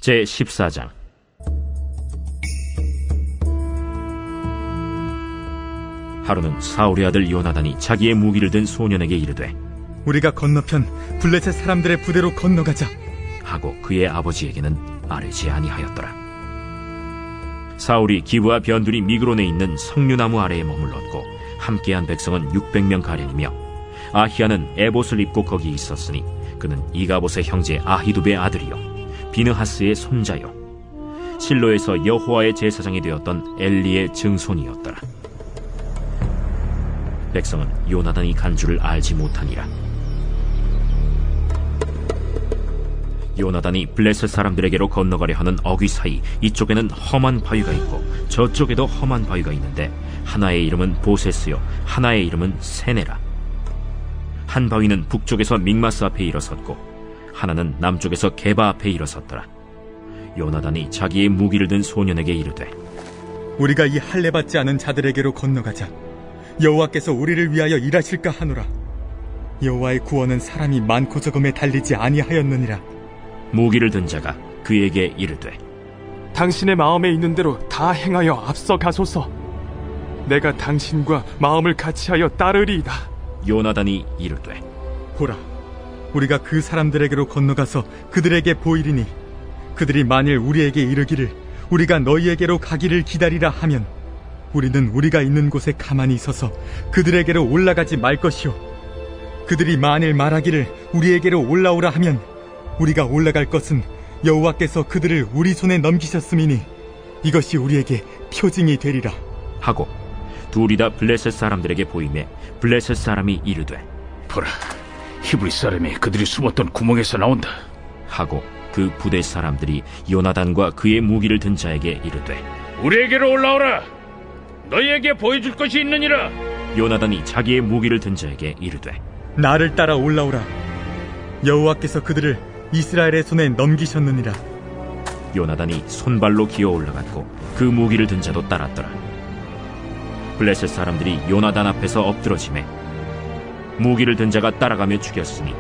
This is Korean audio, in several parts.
제14장. 하루는 사울의 아들 요나단이 자기의 무기를 든 소년에게 이르되, 우리가 건너편 블레셋 사람들의 부대로 건너가자 하고 그의 아버지에게는 아뢰지 아니하였더라. 사울이 기브와 변두리 미그론에 있는 석류나무 아래에 머물렀고 함께한 백성은 600명 가량이며 아히야는 에봇을 입고 거기 있었으니 그는 이가봇의 형제 아히두베의 아들이요 비느하스의 손자요 실로에서 여호와의 제사장이 되었던 엘리의 증손이었더라. 백성은 요나단이 간 줄을 알지 못하니라. 요나단이 블레셋 사람들에게로 건너가려 하는 어귀 사이 이쪽에는 험한 바위가 있고 저쪽에도 험한 바위가 있는데 하나의 이름은 보세스요 하나의 이름은 세네라. 한 바위는 북쪽에서 믹마스 앞에 일어섰고 하나는 남쪽에서 게바 앞에 일어섰더라. 요나단이 자기의 무기를 든 소년에게 이르되, 우리가 이 할례 받지 않은 자들에게로 건너가자. 여호와께서 우리를 위하여 일하실까 하노라. 여호와의 구원은 사람이 많고 적음에 달리지 아니하였느니라. 무기를 든 자가 그에게 이르되, 당신의 마음에 있는 대로 다 행하여 앞서 가소서. 내가 당신과 마음을 같이하여 따르리이다. 요나단이 이르되, 보라, 우리가 그 사람들에게로 건너가서 그들에게 보이리니 그들이 만일 우리에게 이르기를 우리가 너희에게로 가기를 기다리라 하면 우리는 우리가 있는 곳에 가만히 서서 그들에게로 올라가지 말 것이요 그들이 만일 말하기를 우리에게로 올라오라 하면 우리가 올라갈 것은 여호와께서 그들을 우리 손에 넘기셨음이니 이것이 우리에게 표징이 되리라 하고 둘이 다 블레셋 사람들에게 보이매 블레셋 사람이 이르되, 보라, 히브리 사람이 그들이 숨었던 구멍에서 나온다 하고 그 부대 사람들이 요나단과 그의 무기를 든 자에게 이르되, 우리에게로 올라오라. 너희에게 보여줄 것이 있느니라. 요나단이 자기의 무기를 든 자에게 이르되, 나를 따라 올라오라. 여호와께서 그들을 이스라엘의 손에 넘기셨느니라. 요나단이 손발로 기어 올라갔고 그 무기를 든 자도 따랐더라. 블레셋 사람들이 요나단 앞에서 엎드러지매 무기를 든 자가 따라가며 죽였으니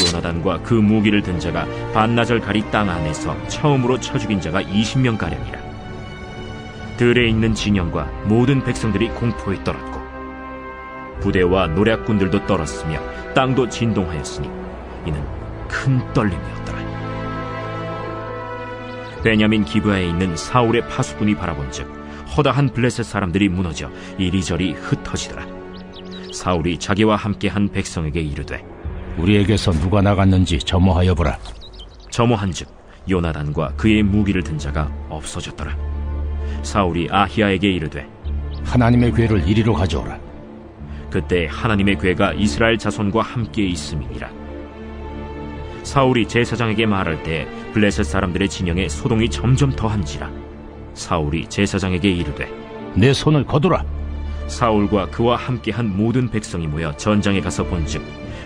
요나단과 그 무기를 든 자가 반나절 가리 땅 안에서 처음으로 쳐 죽인 자가 20명가량이라. 들에 있는 진영과 모든 백성들이 공포에 떨었고 부대와 노략군들도 떨었으며 땅도 진동하였으니 이는 큰 떨림이었더라. 베냐민 기브아에 있는 사울의 파수꾼이 바라본즉 허다한 블레셋 사람들이 무너져 이리저리 흩어지더라. 사울이 자기와 함께한 백성에게 이르되, 우리에게서 누가 나갔는지 점호하여 보라. 점호한즉 요나단과 그의 무기를 든 자가 없어졌더라. 사울이 아히야에게 이르되, 하나님의 궤를 이리로 가져오라. 그때 하나님의 궤가 이스라엘 자손과 함께 있음이니라. 사울이 제사장에게 말할 때 블레셋 사람들의 진영에 소동이 점점 더한지라. 사울이 제사장에게 이르되, 내 손을 거두라. 사울과 그와 함께한 모든 백성이 모여 전장에 가서 본즉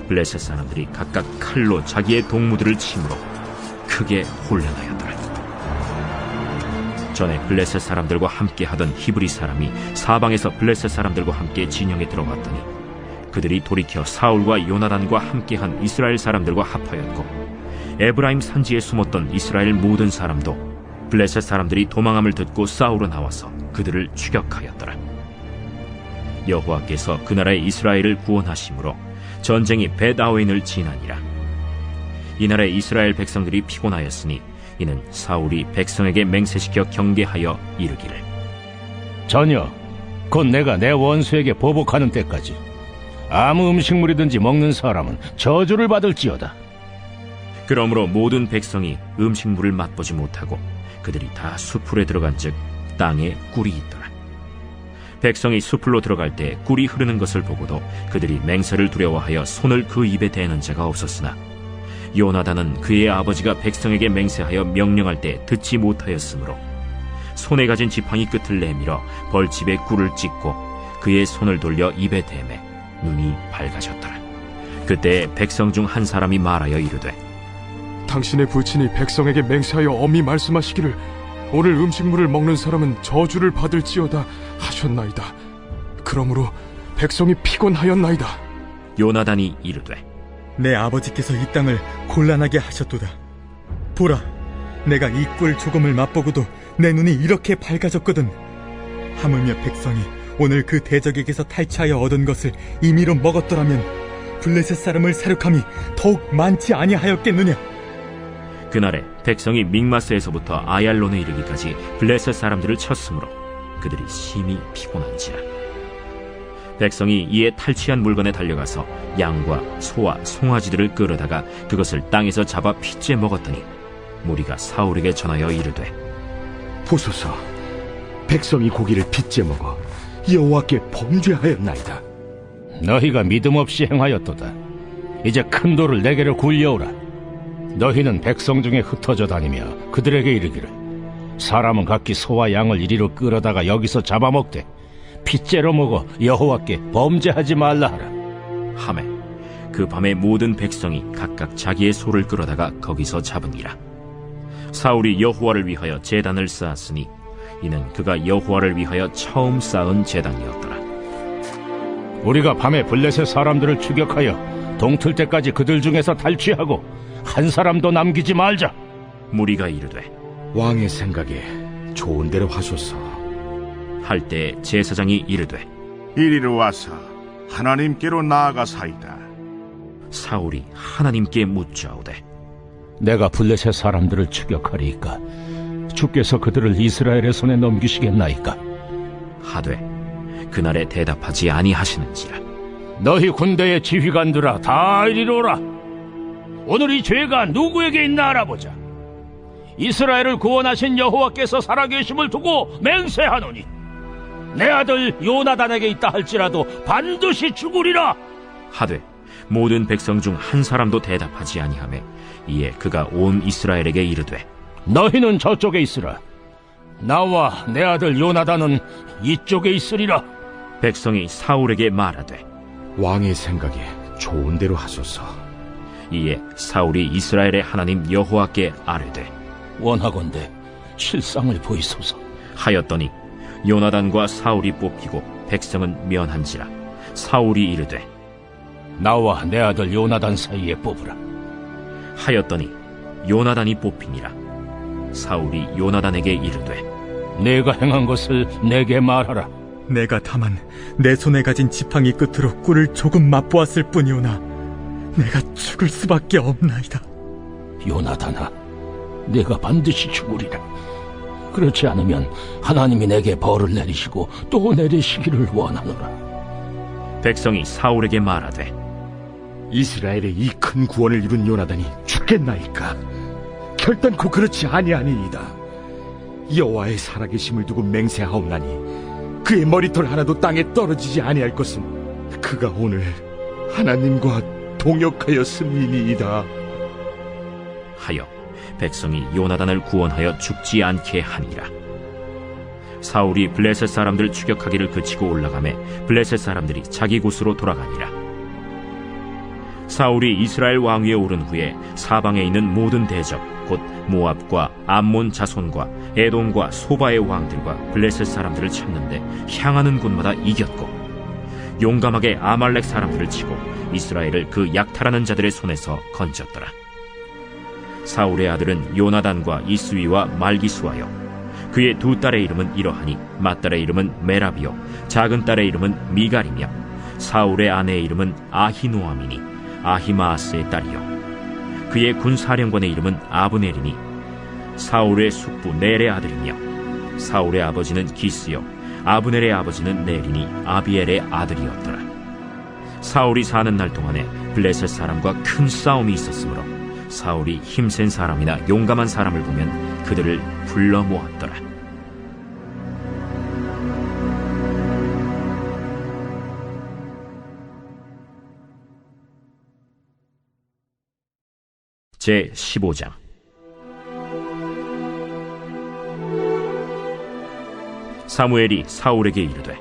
블레셋 사람들이 각각 칼로 자기의 동무들을 치므로 크게 혼란하였더라. 전에 블레셋 사람들과 함께하던 히브리 사람이 사방에서 블레셋 사람들과 함께 진영에 들어갔더니 그들이 돌이켜 사울과 요나단과 함께한 이스라엘 사람들과 합하였고 에브라임 산지에 숨었던 이스라엘 모든 사람도 블레셋 사람들이 도망함을 듣고 싸우러 나와서 그들을 추격하였더라. 여호와께서 그 나라의 이스라엘을 구원하심으로 전쟁이 벳아웬을 지나니라. 이날에 이스라엘 백성들이 피곤하였으니 이는 사울이 백성에게 맹세시켜 경계하여 이르기를, 전혀 곧 내가 내 원수에게 보복하는 때까지 아무 음식물이든지 먹는 사람은 저주를 받을지어다. 그러므로 모든 백성이 음식물을 맛보지 못하고 그들이 다 수풀에 들어간즉 땅에 꿀이 있더라. 백성이 수풀로 들어갈 때 꿀이 흐르는 것을 보고도 그들이 맹세를 두려워하여 손을 그 입에 대는 자가 없었으나 요나단은 그의 아버지가 백성에게 맹세하여 명령할 때 듣지 못하였으므로 손에 가진 지팡이 끝을 내밀어 벌집에 꿀을 찍고 그의 손을 돌려 입에 대매 눈이 밝아졌더라. 그때 백성 중 한 사람이 말하여 이르되, 당신의 부친이 백성에게 맹세하여 엄히 말씀하시기를 오늘 음식물을 먹는 사람은 저주를 받을지어다 하셨나이다. 그러므로 백성이 피곤하였나이다. 요나단이 이르되, 내 아버지께서 이 땅을 곤란하게 하셨도다. 보라, 내가 이 꿀 조금을 맛보고도 내 눈이 이렇게 밝아졌거든. 하물며 백성이 오늘 그 대적에게서 탈취하여 얻은 것을 임의로 먹었더라면 블레셋 사람을 사륙함이 더욱 많지 아니하였겠느냐. 그날에 백성이 믹마스에서부터 아얄론에 이르기까지 블레셋 사람들을 쳤으므로 그들이 심히 피곤한지라. 백성이 이에 탈취한 물건에 달려가서 양과 소와 송아지들을 끌어다가 그것을 땅에서 잡아 핏째 먹었더니 무리가 사울에게 전하여 이르되, 보소서, 백성이 고기를 핏째 먹어 여호와께 범죄하였나이다. 너희가 믿음 없이 행하였도다. 이제 큰 돌을 내게로 굴려오라. 너희는 백성 중에 흩어져 다니며 그들에게 이르기를, 사람은 각기 소와 양을 이리로 끌어다가 여기서 잡아먹되 핏째로 먹어 여호와께 범죄하지 말라 하라. 하매 그 밤에 모든 백성이 각각 자기의 소를 끌어다가 거기서 잡으니라. 사울이 여호와를 위하여 제단을 쌓았으니 이는 그가 여호와를 위하여 처음 쌓은 제단이었더라. 우리가 밤에 블레셋 사람들을 추격하여 동틀 때까지 그들 중에서 탈취하고 한 사람도 남기지 말자. 무리가 이르되, 왕의 생각에 좋은 대로 하소서. 할 때 제사장이 이르되, 이리로 와서 하나님께로 나아가사이다. 사울이 하나님께 묻자오되, 내가 블레셋 사람들을 추격하리이까 주께서 그들을 이스라엘의 손에 넘기시겠나이까? 하되 그날에 대답하지 아니하시는지라. 너희 군대의 지휘관들아, 다 이리로 오라. 오늘 이 죄가 누구에게 있나 알아보자. 이스라엘을 구원하신 여호와께서 살아계심을 두고 맹세하노니 내 아들 요나단에게 있다 할지라도 반드시 죽으리라. 하되 모든 백성 중 한 사람도 대답하지 아니하매 이에 그가 온 이스라엘에게 이르되, 너희는 저쪽에 있으라. 나와 내 아들 요나단은 이쪽에 있으리라. 백성이 사울에게 말하되, 왕의 생각에 좋은 대로 하소서. 이에 사울이 이스라엘의 하나님 여호와께 아뢰되, 원하건대 실상을 보이소서 하였더니 요나단과 사울이 뽑히고 백성은 면한지라. 사울이 이르되, 나와 내 아들 요나단 사이에 뽑으라. 하였더니 요나단이 뽑히니라. 사울이 요나단에게 이르되, 내가 행한 것을 내게 말하라. 내가 다만 내 손에 가진 지팡이 끝으로 꿀을 조금 맛보았을 뿐이오나 내가 죽을 수밖에 없나이다. 요나단아, 내가 반드시 죽으리라. 그렇지 않으면 하나님이 내게 벌을 내리시고 또 내리시기를 원하노라. 백성이 사울에게 말하되, 이스라엘의 이 큰 구원을 이룬 요나단이 죽겠나이까? 결단코 그렇지 아니하니이다. 여호와의 살아계심을 두고 맹세하옵나니 그의 머리털 하나도 땅에 떨어지지 아니할 것은 그가 오늘 하나님과 동역하였음이니이다. 하여 백성이 요나단을 구원하여 죽지 않게 하니라. 사울이 블레셋 사람들 추격하기를 그치고 올라가매 블레셋 사람들이 자기 곳으로 돌아가니라. 사울이 이스라엘 왕위에 오른 후에 사방에 있는 모든 대적 곧 모압과 암몬 자손과 에돔과 소바의 왕들과 블레셋 사람들을 쳤는데 향하는 곳마다 이겼고 용감하게 아말렉 사람들을 치고 이스라엘을 그 약탈하는 자들의 손에서 건졌더라. 사울의 아들은 요나단과 이스위와 말기수하여 그의 두 딸의 이름은 이러하니 맏딸의 이름은 메라비요 작은 딸의 이름은 미갈이며 사울의 아내의 이름은 아히노아미니 아히마아스의 딸이요 그의 군사령관의 이름은 아브넬이니 사울의 숙부 넬의 아들이며 사울의 아버지는 기스요 아브넬의 아버지는 넬이니 아비엘의 아들이었더라. 사울이 사는 날 동안에 블레셋 사람과 큰 싸움이 있었으므로 사울이 힘센 사람이나 용감한 사람을 보면 그들을 불러 모았더라. 제 15장. 사무엘이 사울에게 이르되,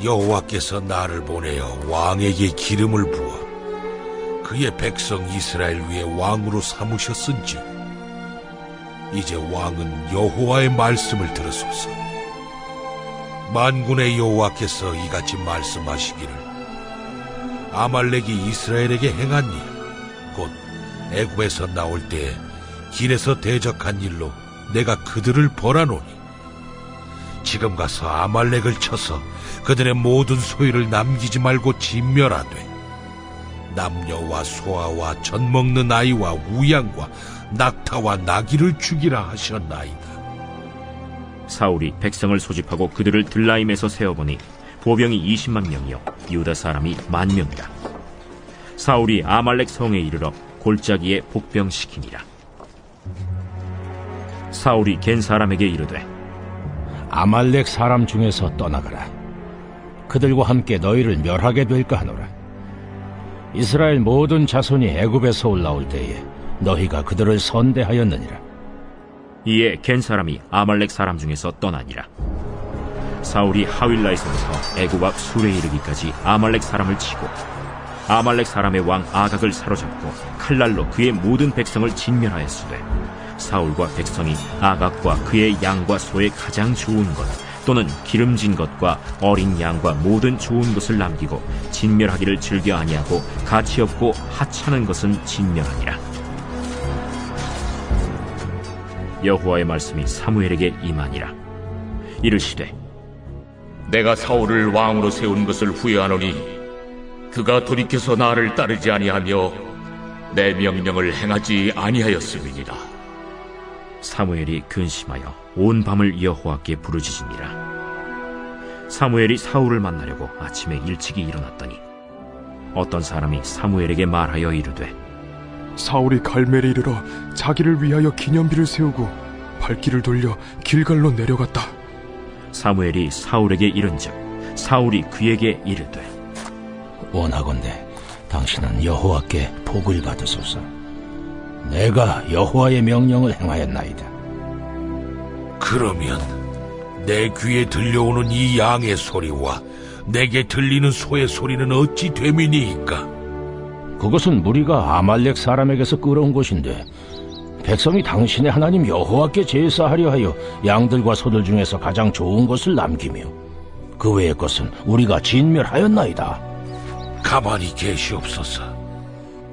여호와께서 나를 보내어 왕에게 기름을 부어 그의 백성 이스라엘 위에 왕으로 삼으셨은즉 이제 왕은 여호와의 말씀을 들으소서. 만군의 여호와께서 이같이 말씀하시기를 아말렉이 이스라엘에게 행한 일 곧 애굽에서 나올 때 길에서 대적한 일로 내가 그들을 벌하노니 지금 가서 아말렉을 쳐서 그들의 모든 소유를 남기지 말고 진멸하되 남녀와 소아와 젖먹는 아이와 우양과 낙타와 나귀를 죽이라 하셨나이다. 사울이 백성을 소집하고 그들을 들라임에서 세어보니 보병이 20만 명이요 유다 사람이 10,000명이라. 사울이 아말렉 성에 이르러 골짜기에 복병시키니라. 사울이 겐 사람에게 이르되 아말렉 사람 중에서 떠나가라. 그들과 함께 너희를 멸하게 될까 하노라. 이스라엘 모든 자손이 애굽에서 올라올 때에 너희가 그들을 선대하였느니라. 이에 겐 사람이 아말렉 사람 중에서 떠나니라. 사울이 하윌라에서부터 애굽 앞 술에 이르기까지 아말렉 사람을 치고 아말렉 사람의 왕 아각을 사로잡고 칼날로 그의 모든 백성을 진멸하였으되 사울과 백성이 아각과 그의 양과 소의 가장 좋은 것 또는 기름진 것과 어린 양과 모든 좋은 것을 남기고 진멸하기를 즐겨 아니하고 가치 없고 하찮은 것은 진멸하니라. 여호와의 말씀이 사무엘에게 임하니라. 이르시되 내가 사울을 왕으로 세운 것을 후회하노니 그가 돌이켜서 나를 따르지 아니하며 내 명령을 행하지 아니하였음이니라. 사무엘이 근심하여 온 밤을 여호와께 부르짖으니라. 사무엘이 사울을 만나려고 아침에 일찍이 일어났더니 어떤 사람이 사무엘에게 말하여 이르되 사울이 갈멜에 이르러 자기를 위하여 기념비를 세우고 발길을 돌려 길갈로 내려갔다. 사무엘이 사울에게 이른즉 사울이 그에게 이르되 원하건대 당신은 여호와께 복을 받으소서. 내가 여호와의 명령을 행하였나이다. 그러면 내 귀에 들려오는 이 양의 소리와 내게 들리는 소의 소리는 어찌 됨이니이까? 그것은 무리가 아말렉 사람에게서 끌어온 것인데 백성이 당신의 하나님 여호와께 제사하려 하여 양들과 소들 중에서 가장 좋은 것을 남기며 그 외의 것은 우리가 진멸하였나이다. 가만히 계시옵소서.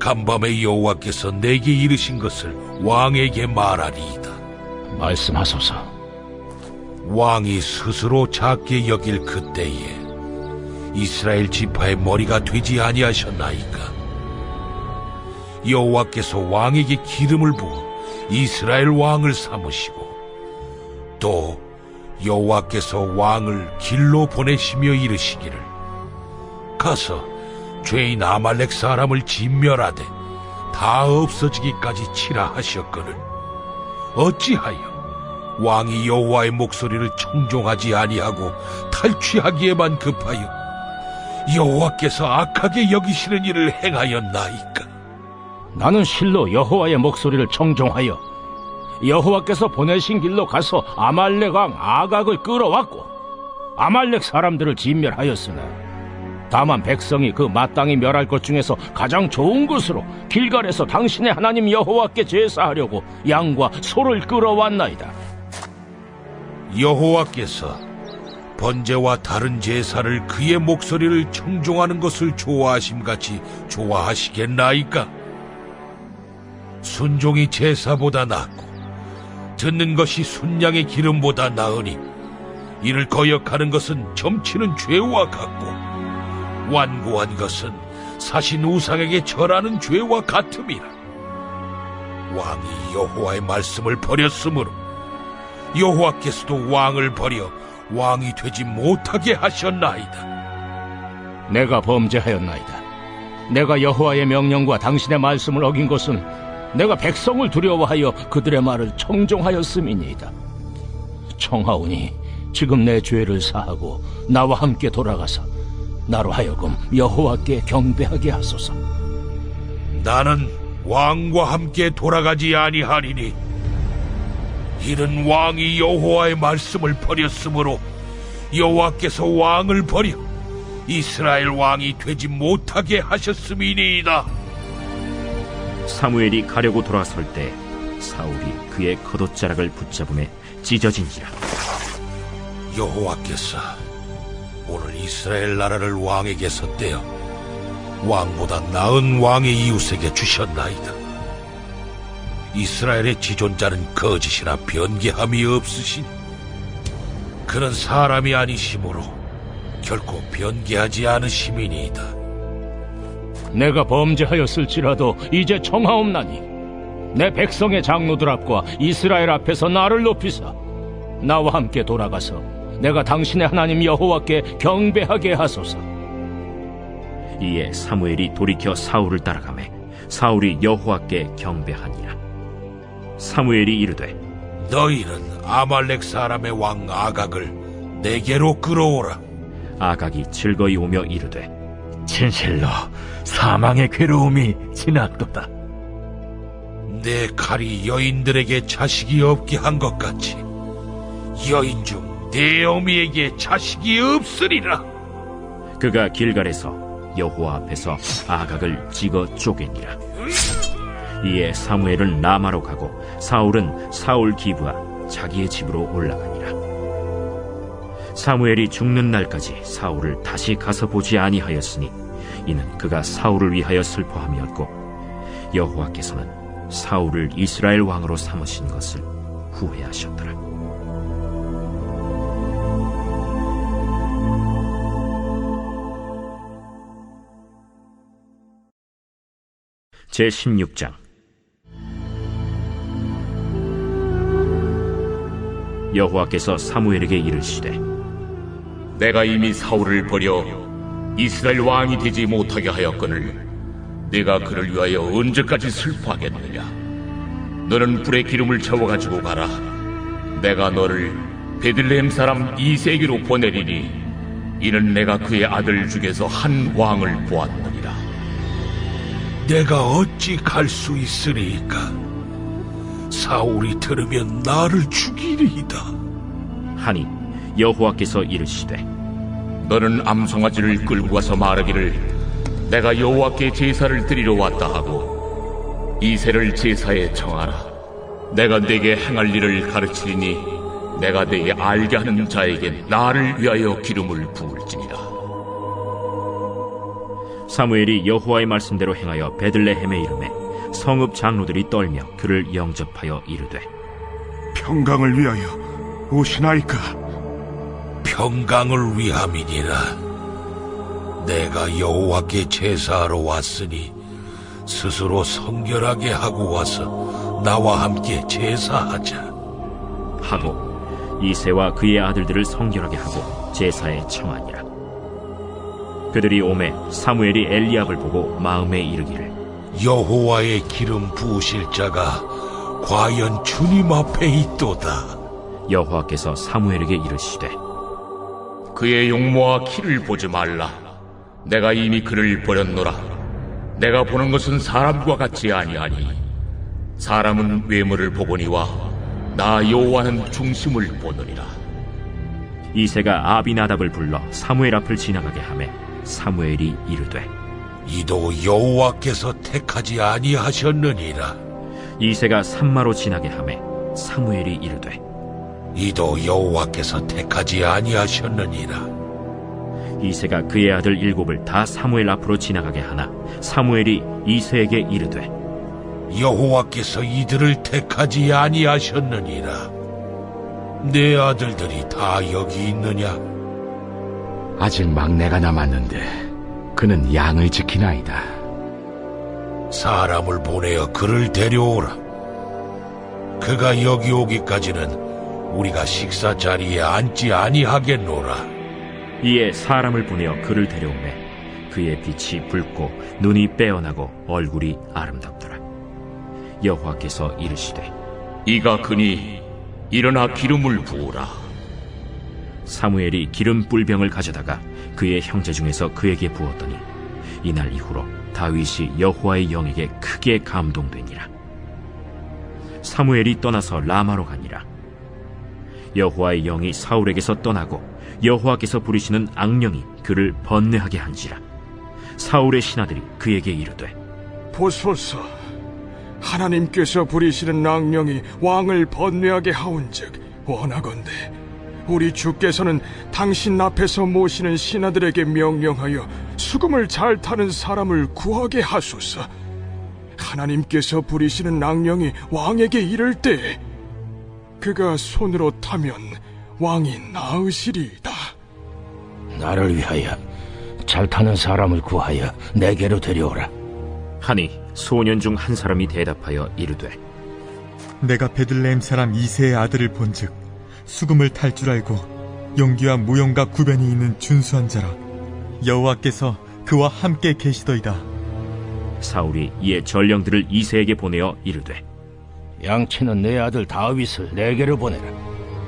간밤에 여호와께서 내게 이르신 것을 왕에게 말하리이다. 말씀하소서. 왕이 스스로 작게 여길 그때에 이스라엘 지파의 머리가 되지 아니하셨나이까? 여호와께서 왕에게 기름을 부어 이스라엘 왕을 삼으시고 또 여호와께서 왕을 길로 보내시며 이르시기를 가서 죄인 아말렉 사람을 진멸하되 다 없어지기까지 치라 하셨거늘 어찌하여 왕이 여호와의 목소리를 청종하지 아니하고 탈취하기에만 급하여 여호와께서 악하게 여기시는 일을 행하였나이까? 나는 실로 여호와의 목소리를 청종하여 여호와께서 보내신 길로 가서 아말렉 왕 아각을 끌어왔고 아말렉 사람들을 진멸하였으나 다만 백성이 그 마땅히 멸할 것 중에서 가장 좋은 것으로 길갈에서 당신의 하나님 여호와께 제사하려고 양과 소를 끌어왔나이다. 여호와께서 번제와 다른 제사를 그의 목소리를 청종하는 것을 좋아하심같이 좋아하시겠나이까? 순종이 제사보다 낫고 듣는 것이 순양의 기름보다 나으니 이를 거역하는 것은 점치는 죄와 같고 완고한 것은 사신 우상에게 절하는 죄와 같음이라. 왕이 여호와의 말씀을 버렸으므로 여호와께서도 왕을 버려 왕이 되지 못하게 하셨나이다. 내가 범죄하였나이다. 내가 여호와의 명령과 당신의 말씀을 어긴 것은 내가 백성을 두려워하여 그들의 말을 청종하였음이니이다. 청하오니 지금 내 죄를 사하고 나와 함께 돌아가서 나로 하여금 여호와께 경배하게 하소서. 나는 왕과 함께 돌아가지 아니하리니 이는 왕이 여호와의 말씀을 버렸으므로 여호와께서 왕을 버려 이스라엘 왕이 되지 못하게 하셨음이니이다. 사무엘이 가려고 돌아설 때 사울이 그의 겉옷자락을 붙잡음에 찢어진지라. 여호와께서 오늘 이스라엘 나라를 왕에게서 떼어 왕보다 나은 왕의 이웃에게 주셨나이다. 이스라엘의 지존자는 거짓이나 변개함이 없으시니 그는 사람이 아니시므로 결코 변개하지 않으심이니이다. 내가 범죄하였을지라도 이제 청하옵나니 내 백성의 장로들 앞과 이스라엘 앞에서 나를 높이사 나와 함께 돌아가서 내가 당신의 하나님 여호와께 경배하게 하소서. 이에 사무엘이 돌이켜 사울을 따라가매 사울이 여호와께 경배하니라. 사무엘이 이르되 너희는 아말렉 사람의 왕 아각을 내게로 끌어오라. 아각이 즐거이 오며 이르되 진실로 사망의 괴로움이 지났도다. 내 칼이 여인들에게 자식이 없게 한 것 같이 여인 중 내 어미에게 자식이 없으리라. 그가 길갈에서 여호와 앞에서 아각을 찍어 쪼개니라. 이에 사무엘은 라마로 가고 사울은 사울 기브와 자기의 집으로 올라가니라. 사무엘이 죽는 날까지 사울을 다시 가서 보지 아니하였으니 이는 그가 사울을 위하여 슬퍼함이었고 여호와께서는 사울을 이스라엘 왕으로 삼으신 것을 후회하셨더라. 제16장. 여호와께서 사무엘에게 이르시되 내가 이미 사울을 버려 이스라엘 왕이 되지 못하게 하였거늘 내가 그를 위하여 언제까지 슬퍼하겠느냐. 너는 불에 기름을 채워가지고 가라. 내가 너를 베들레헴 사람 이새에게로 보내리니 이는 내가 그의 아들 중에서 한 왕을 보았느니라. 내가 어찌 갈 수 있으리까? 사울이 들으면 나를 죽이리이다. 하니 여호와께서 이르시되 너는 암송아지를 끌고 가서 말하기를 내가 여호와께 제사를 드리러 왔다 하고 이새를 제사에 청하라. 내가 네게 행할 일을 가르치리니 내가 네게 알게 하는 자에게 나를 위하여 기름을 부을지니라. 사무엘이 여호와의 말씀대로 행하여 베들레헴에 이르매 성읍 장로들이 떨며 그를 영접하여 이르되 평강을 위하여 오시나이까? 평강을 위함이니라. 내가 여호와께 제사하러 왔으니 스스로 성결하게 하고 와서 나와 함께 제사하자 하고 이새와 그의 아들들을 성결하게 하고 제사에 청하니라. 그들이 오매 사무엘이 엘리압을 보고 마음에 이르기를 여호와의 기름 부으실 자가 과연 주님 앞에 있도다. 여호와께서 사무엘에게 이르시되 그의 용모와 키를 보지 말라. 내가 이미 그를 버렸노라. 내가 보는 것은 사람과 같지 아니하니 사람은 외모를 보거니와 나 여호와는 중심을 보느니라. 이새가 아비나답을 불러 사무엘 앞을 지나가게 하매 사무엘이 이르되 이도 여호와께서 택하지 아니하셨느니라. 이새가 산마로 지나게 하매 사무엘이 이르되 이도 여호와께서 택하지 아니하셨느니라. 이새가 그의 아들 7을 다 사무엘 앞으로 지나가게 하나 사무엘이 이새에게 이르되 여호와께서 이들을 택하지 아니하셨느니라. 내 아들들이 다 여기 있느냐? 아직 막내가 남았는데 그는 양을 지키나이다. 사람을 보내어 그를 데려오라. 그가 여기 오기까지는 우리가 식사 자리에 앉지 아니하겠노라. 이에 사람을 보내어 그를 데려오매 그의 빛이 붉고 눈이 빼어나고 얼굴이 아름답더라. 여호와께서 이르시되 이가 그니 일어나 기름을 부으라. 사무엘이 기름 뿔병을 가져다가 그의 형제 중에서 그에게 부었더니 이날 이후로 다윗이 여호와의 영에게 크게 감동되니라. 사무엘이 떠나서 라마로 가니라. 여호와의 영이 사울에게서 떠나고 여호와께서 부리시는 악령이 그를 번뇌하게 한지라. 사울의 신하들이 그에게 이르되 보소서, 하나님께서 부리시는 악령이 왕을 번뇌하게 하온즉 원하건대 우리 주께서는 당신 앞에서 모시는 신하들에게 명령하여 수금을 잘 타는 사람을 구하게 하소서. 하나님께서 부리시는 악령이 왕에게 이를 때 그가 손으로 타면 왕이 나으시리이다. 나를 위하여 잘 타는 사람을 구하여 내게로 데려오라. 하니 소년 중 한 사람이 대답하여 이르되, 내가 베들레헴 사람 이새의 아들을 본즉 수금을 탈 줄 알고 용기와 무용과 구변이 있는 준수한 자라. 여호와께서 그와 함께 계시더이다. 사울이 이에 전령들을 이새에게 보내어 이르되, 양치는 내 아들 다윗을 내게로 보내라.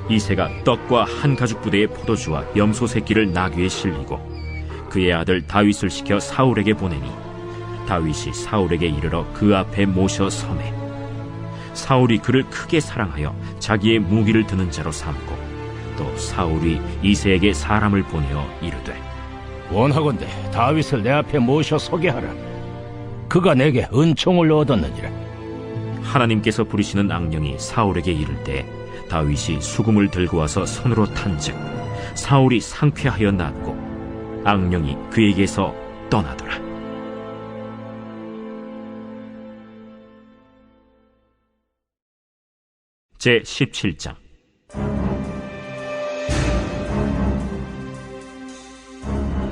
이새가 떡과 한 가죽 부대의 포도주와 염소 새끼를 나귀에 실리고 그의 아들 다윗을 시켜 사울에게 보내니 다윗이 사울에게 이르러 그 앞에 모셔 서매 사울이 그를 크게 사랑하여 자기의 무기를 드는 자로 삼고 또 사울이 이새에게 사람을 보내어 이르되, 원하건대 다윗을 내 앞에 모셔 서게 하라. 그가 내게 은총을 얻었느니라. 하나님께서 부리시는 악령이 사울에게 이를 때 다윗이 수금을 들고 와서 손으로 탄즉 사울이 상쾌하여 낫고 악령이 그에게서 떠나더라. 제 17장.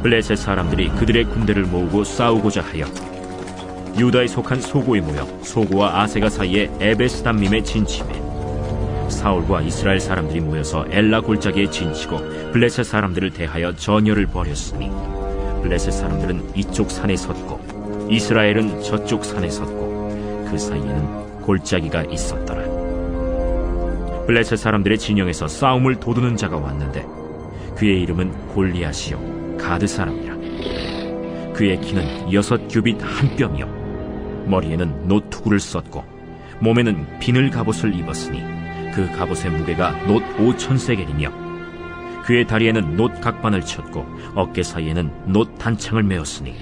블레셋 사람들이 그들의 군대를 모으고 싸우고자 하여 유다에 속한 소고에 모여 소고와 아세가 사이에 에베스담밈에 진침해 사울과 이스라엘 사람들이 모여서 엘라 골짜기에 진치고 블레셋 사람들을 대하여 전열을 벌였으니 블레셋 사람들은 이쪽 산에 섰고 이스라엘은 저쪽 산에 섰고 그 사이에는 골짜기가 있었더라. 블레셋 사람들의 진영에서 싸움을 도두는 자가 왔는데 그의 이름은 골리앗이요 가드 사람이라. 그의 키는 6규빗 한 뼘이요 머리에는 노투구를 썼고 몸에는 비늘 갑옷을 입었으니 그 갑옷의 무게가 놋 5,000세겔이며 그의 다리에는 놋 각반을 쳤고 어깨 사이에는 놋 단창을 메었으니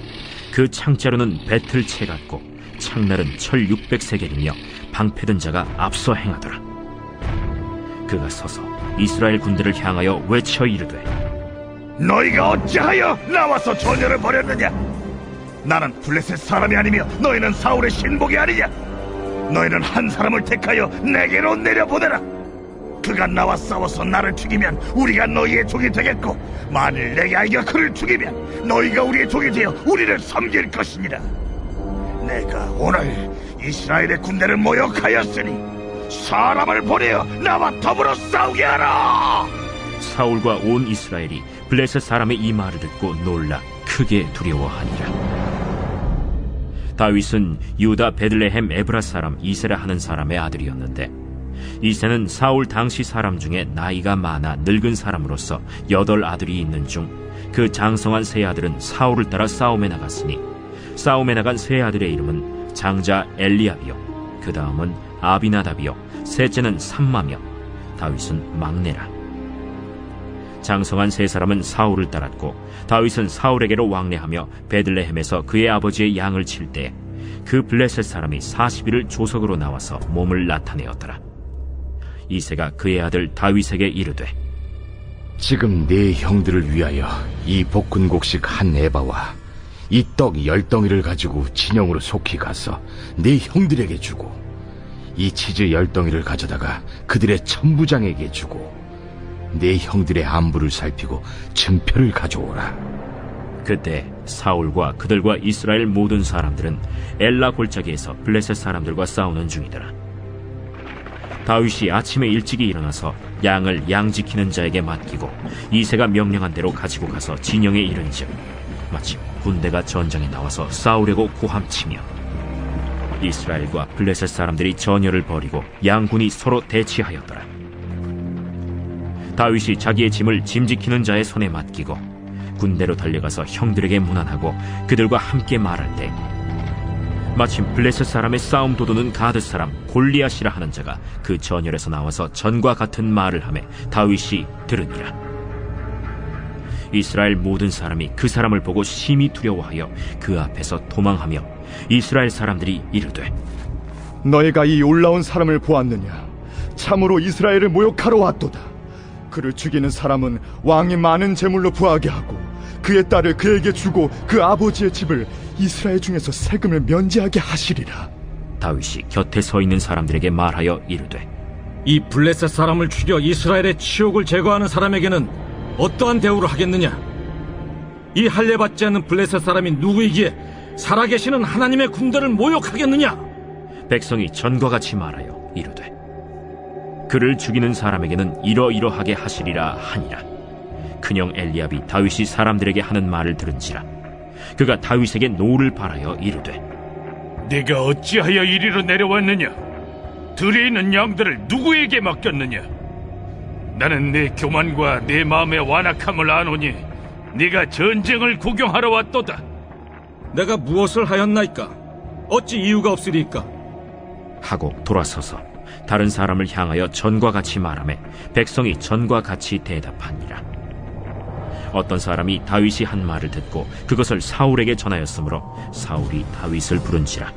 그 창자루는 배틀채 같고 창날은 철 600세겔이며 방패든 자가 앞서 행하더라. 그가 서서 이스라엘 군대를 향하여 외쳐 이르되, 너희가 어찌하여 나와서 전열을 벌였느냐? 나는 블레셋 사람이 아니며 너희는 사울의 신복이 아니냐? 너희는 한 사람을 택하여 내게로 내려보내라. 그가 나와 싸워서 나를 죽이면 우리가 너희의 종이 되겠고 만일 내게 아이가 그를 죽이면 너희가 우리의 종이 되어 우리를 섬길 것이니라. 내가 오늘 이스라엘의 군대를 모욕하였으니 사람을 보내어 나와 더불어 싸우게 하라. 사울과 온 이스라엘이 블레셋 사람의 이 말을 듣고 놀라 크게 두려워하니라. 다윗은 유다 베들레헴 에브라 사람 이세라 하는 사람의 아들이었는데 이세는 사울 당시 사람 중에 나이가 많아 늙은 사람으로서 8 아들이 있는 중 그 장성한 세 아들은 사울을 따라 싸움에 나갔으니 싸움에 나간 세 아들의 이름은 장자 엘리압이요 그 다음은 아비나답이요 셋째는 삼마며 다윗은 막내라. 장성한 세 사람은 사울을 따랐고 다윗은 사울에게로 왕래하며 베들레헴에서 그의 아버지의 양을 칠 때 그 블레셋 사람이 40일을 조석으로 나와서 몸을 나타내었더라. 이새가 그의 아들 다윗에게 이르되, 지금 네 형들을 위하여 이 볶은곡식 한 에바와 이 떡 10덩이를 가지고 진영으로 속히 가서 네 형들에게 주고 이 치즈 10덩이를 가져다가 그들의 천부장에게 주고 네 형들의 안부를 살피고 증표를 가져오라. 그때 사울과 그들과 이스라엘 모든 사람들은 엘라 골짜기에서 블레셋 사람들과 싸우는 중이더라. 다윗이 아침에 일찍이 일어나서 양을 양 지키는 자에게 맡기고 이새가 명령한 대로 가지고 가서 진영에 이른즉 마침 군대가 전장에 나와서 싸우려고 고함치며 이스라엘과 블레셋 사람들이 전열을 벌이고 양군이 서로 대치하였더라. 다윗이 자기의 짐을 짐 지키는 자의 손에 맡기고 군대로 달려가서 형들에게 문안하고 그들과 함께 말할 때 마침 블레셋 사람의 싸움 도두는 가드 사람 골리앗이라 하는 자가 그 전열에서 나와서 전과 같은 말을 하매 다윗이 들으니라. 이스라엘 모든 사람이 그 사람을 보고 심히 두려워하여 그 앞에서 도망하며 이스라엘 사람들이 이르되, 너희가 이 올라온 사람을 보았느냐? 참으로 이스라엘을 모욕하러 왔도다. 그를 죽이는 사람은 왕이 많은 재물로 부하게 하고 그의 딸을 그에게 주고 그 아버지의 집을 이스라엘 중에서 세금을 면제하게 하시리라. 다윗이 곁에 서 있는 사람들에게 말하여 이르되, 이 블레셋 사람을 죽여 이스라엘의 치욕을 제거하는 사람에게는 어떠한 대우를 하겠느냐? 이 할례받지 않는 블레셋 사람이 누구이기에 살아계시는 하나님의 군대를 모욕하겠느냐? 백성이 전과 같이 말하여 이르되, 그를 죽이는 사람에게는 이러이러하게 하시리라 하니라. 큰형 엘리압이 다윗이 사람들에게 하는 말을 들은지라 그가 다윗에게 노를 발하여 이르되, 네가 어찌하여 이리로 내려왔느냐? 들에 있는 양들을 누구에게 맡겼느냐? 나는 내 교만과 내 마음의 완악함을 아노니 네가 전쟁을 구경하러 왔도다. 내가 무엇을 하였나이까? 어찌 이유가 없으리까? 하고 돌아서서 다른 사람을 향하여 전과 같이 말하매 백성이 전과 같이 대답하니라. 어떤 사람이 다윗이 한 말을 듣고 그것을 사울에게 전하였으므로 사울이 다윗을 부른지라.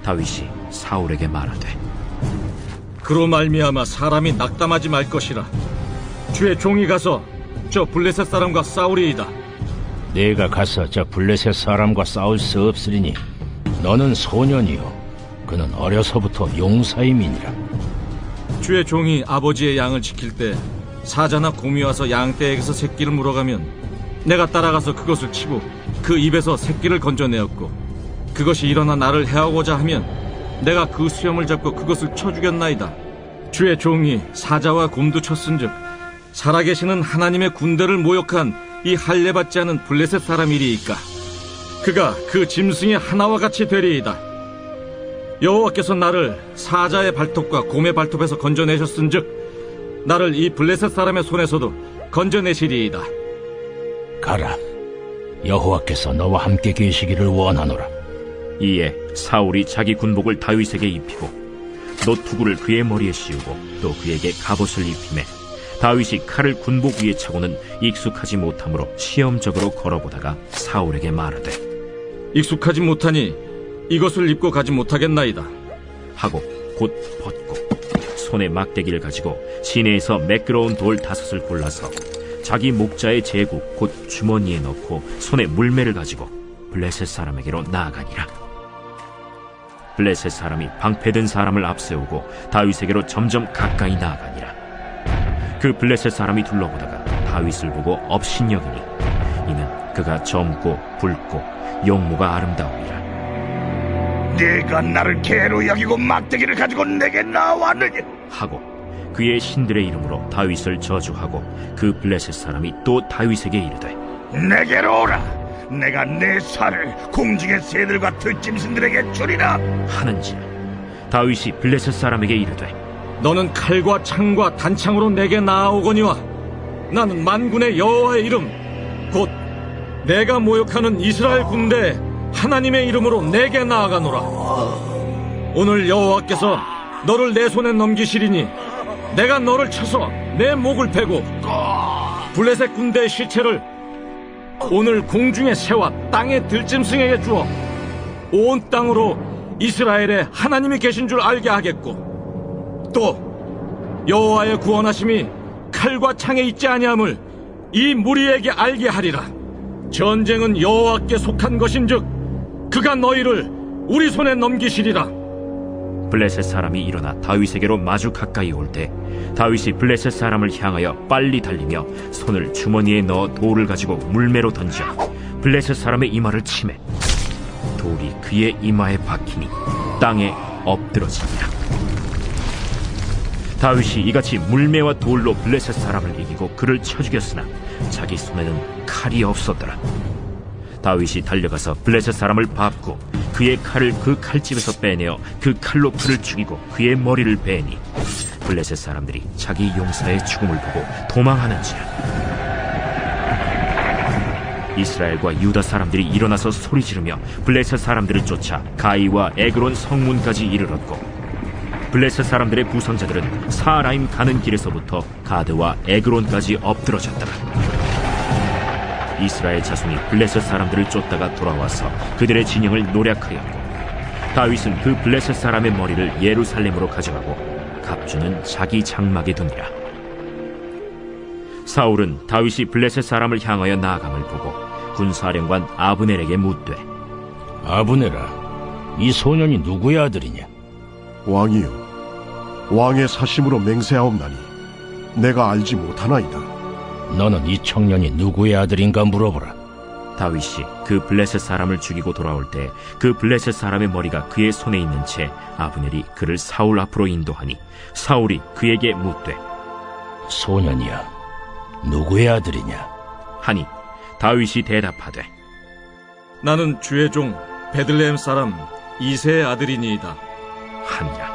다윗이 사울에게 말하되, 그로 말미암아 사람이 낙담하지 말 것이라. 주의 종이 가서 저 블레셋 사람과 싸우리이다. 네가 가서 저 블레셋 사람과 싸울 수 없으리니 너는 소년이요 그는 어려서부터 용사임이니라. 주의 종이 아버지의 양을 지킬 때 사자나 곰이 와서 양떼에게서 새끼를 물어가면 내가 따라가서 그것을 치고 그 입에서 새끼를 건져내었고, 그것이 일어나 나를 해하고자 하면 내가 그 수염을 잡고 그것을 쳐 죽였나이다. 주의 종이 사자와 곰도 쳤은즉 살아계시는 하나님의 군대를 모욕한 이 할례받지 않은 블레셋 사람이리이까 그가 그 짐승의 하나와 같이 되리이다. 여호와께서 나를 사자의 발톱과 곰의 발톱에서 건져내셨은즉 나를 이 블레셋 사람의 손에서도 건져내시리이다. 가라, 여호와께서 너와 함께 계시기를 원하노라. 이에 사울이 자기 군복을 다윗에게 입히고 노투구를 그의 머리에 씌우고 또 그에게 갑옷을 입히매 다윗이 칼을 군복 위에 차고는 익숙하지 못하므로 시험적으로 걸어보다가 사울에게 말하되, 익숙하지 못하니 이것을 입고 가지 못하겠나이다 하고 곧 벗고 손에 막대기를 가지고 시내에서 매끄러운 돌 5을 골라서 자기 목자의 제구 곧 주머니에 넣고 손에 물매를 가지고 블레셋 사람에게로 나아가니라. 블레셋 사람이 방패든 사람을 앞세우고 다윗에게로 점점 가까이 나아가니라. 그 블레셋 사람이 둘러보다가 다윗을 보고 업신여기니 이는 그가 젊고 붉고 용모가 아름다우니라. 네가 나를 개로 여기고 막대기를 가지고 내게 나왔느냐? 하고 그의 신들의 이름으로 다윗을 저주하고 그 블레셋 사람이 또 다윗에게 이르되, 내게로 오라. 내가 내 살을 공중의 새들과 들짐승들에게 주리라 하는지라. 다윗이 블레셋 사람에게 이르되, 너는 칼과 창과 단창으로 내게 나아오거니와 나는 만군의 여호와의 이름 곧 내가 모욕하는 이스라엘 군대 하나님의 이름으로 내게 나아가노라. 오늘 여호와께서 너를 내 손에 넘기시리니 내가 너를 쳐서 내 목을 베고 블레셋 군대의 시체를 오늘 공중의 새와 땅의 들짐승에게 주어 온 땅으로 이스라엘에 하나님이 계신 줄 알게 하겠고, 또 여호와의 구원하심이 칼과 창에 있지 아니함을 이 무리에게 알게 하리라. 전쟁은 여호와께 속한 것인즉 그가 너희를 우리 손에 넘기시리라. 블레셋 사람이 일어나 다윗에게로 마주 가까이 올 때 다윗이 블레셋 사람을 향하여 빨리 달리며 손을 주머니에 넣어 돌을 가지고 물매로 던져 블레셋 사람의 이마를 치매 돌이 그의 이마에 박히니 땅에 엎드러지니라. 다윗이 이같이 물매와 돌로 블레셋 사람을 이기고 그를 쳐 죽였으나 자기 손에는 칼이 없었더라. 다윗이 달려가서 블레셋 사람을 밟고 그의 칼을 그 칼집에서 빼내어 그 칼로 그를 죽이고 그의 머리를 베니 블레셋 사람들이 자기 용사의 죽음을 보고 도망하는지라. 이스라엘과 유다 사람들이 일어나서 소리 지르며 블레셋 사람들을 쫓아 가이와 에그론 성문까지 이르렀고 블레셋 사람들의 부상자들은 사라임 가는 길에서부터 가드와 에그론까지 엎드러졌더라. 이스라엘 자손이 블레셋 사람들을 쫓다가 돌아와서 그들의 진영을 노략하였고 다윗은 그 블레셋 사람의 머리를 예루살렘으로 가져가고 갑주는 자기 장막에 두니라. 사울은 다윗이 블레셋 사람을 향하여 나아감을 보고 군사령관 아브넬에게 묻되, 아브넬아, 이 소년이 누구의 아들이냐? 왕이요, 왕의 사심으로 맹세하옵나니 내가 알지 못하나이다. 너는 이 청년이 누구의 아들인가 물어보라. 다윗이 그 블레셋 사람을 죽이고 돌아올 때 그 블레셋 사람의 머리가 그의 손에 있는 채 아브넬이 그를 사울 앞으로 인도하니 사울이 그에게 묻되 소년이여, 누구의 아들이냐? 하니 다윗이 대답하되 나는 주의 종 베들레헴 사람 이새의 아들이니이다 하니라.